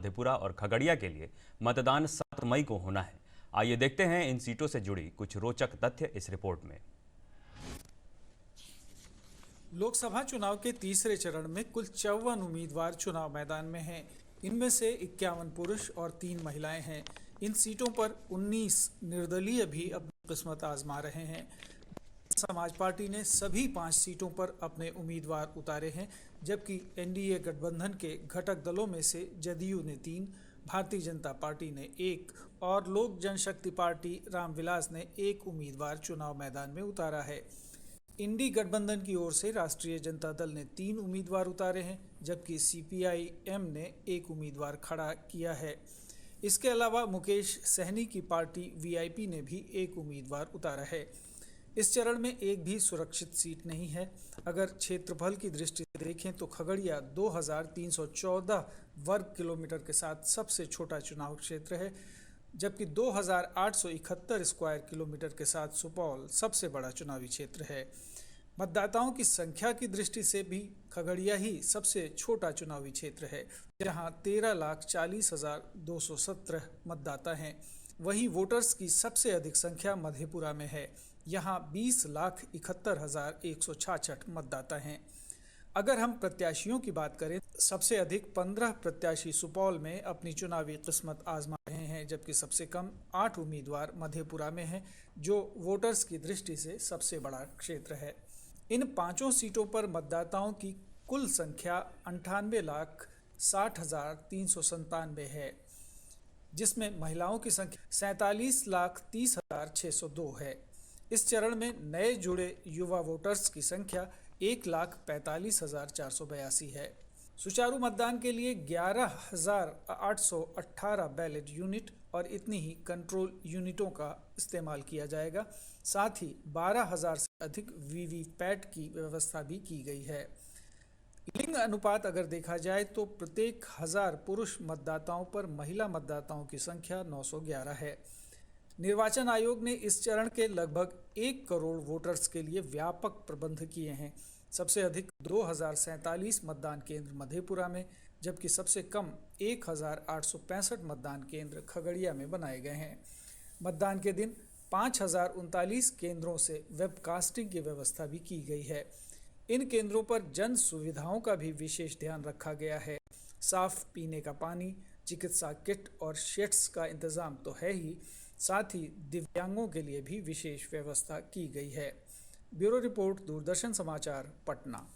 मधेपुरा और खगड़िया के लिए मतदान 7 मई को होना है। आइए देखते हैं इन सीटों से जुड़ी कुछ रोचक तथ्य इस रिपोर्ट में। लोकसभा चुनाव के तीसरे चरण में कुल 54 उम्मीदवार चुनाव मैदान में हैं। इनमें से 51 पुरुष और 3 महिलाएं हैं। इन सीटों पर 19 निर्दलीय भी अपनी किस्मत आजमा रहे हैं। समाज पार्टी ने सभी 5 सीटों पर अपने उम्मीदवार उतारे हैं, जबकि एनडीए गठबंधन के घटक दलों में से जदयू ने 3, भारतीय जनता पार्टी ने 1 और लोक जनशक्ति पार्टी रामविलास ने 1 उम्मीदवार चुनाव मैदान में उतारा है। इंडी गठबंधन की ओर से राष्ट्रीय जनता दल ने 3 उम्मीदवार उतारे हैं, जबकि सीपीआई-एम ने 1 उम्मीदवार खड़ा किया है। इसके अलावा मुकेश सहनी की पार्टी वीआईपी ने भी 1 उम्मीदवार उतारा है। इस चरण में एक भी सुरक्षित सीट नहीं है। अगर क्षेत्रफल की दृष्टि से देखें तो खगड़िया 2314 वर्ग किलोमीटर के साथ सबसे छोटा चुनाव क्षेत्र है, जबकि 2871 स्क्वायर किलोमीटर के साथ सुपौल सबसे बड़ा चुनावी क्षेत्र है। मतदाताओं की संख्या की दृष्टि से भी खगड़िया ही सबसे छोटा चुनावी क्षेत्र है, जहां 13,40,217 मतदाता हैं। वहीं वोटर्स की सबसे अधिक संख्या मधेपुरा में है। यहाँ 20,71,166 मतदाता हैं। अगर हम प्रत्याशियों की बात करें, सबसे अधिक 15 प्रत्याशी सुपौल में अपनी चुनावी किस्मत आजमा रहे हैं, जबकि सबसे कम 8 उम्मीदवार मधेपुरा में हैं, जो वोटर्स की दृष्टि से सबसे बड़ा क्षेत्र है। इन 5 सीटों पर मतदाताओं की कुल संख्या 98,60,397 है, जिसमें महिलाओं की संख्या 47,30,602 है। इस चरण में नए जुड़े युवा वोटर्स की संख्या 1,45,482 है। सुचारू मतदान के लिए 11,818 बैलेट यूनिट और इतनी ही कंट्रोल यूनिटों का इस्तेमाल किया जाएगा। साथ ही 12,000 से अधिक वीवीपैट की व्यवस्था भी की गई है। लिंग अनुपात अगर देखा जाए तो प्रत्येक 1000 पुरुष मतदाताओं पर महिला मतदाताओं की संख्या 911 है। निर्वाचन आयोग ने इस चरण के लगभग 1 करोड़ वोटर्स के लिए व्यापक प्रबंध किए हैं। सबसे अधिक 2047 मतदान केंद्र मधेपुरा में, जबकि सबसे कम 1865 मतदान केंद्र खगड़िया में बनाए गए हैं। मतदान के दिन 5039 केंद्रों से वेबकास्टिंग की व्यवस्था भी की गई है। इन केंद्रों पर जन सुविधाओं का भी विशेष ध्यान रखा गया है। साफ पीने का पानी, चिकित्सा किट और शेड्स का इंतजाम तो है ही, साथ ही दिव्यांगों के लिए भी विशेष व्यवस्था की गई है। ब्यूरो रिपोर्ट, दूरदर्शन समाचार, पटना।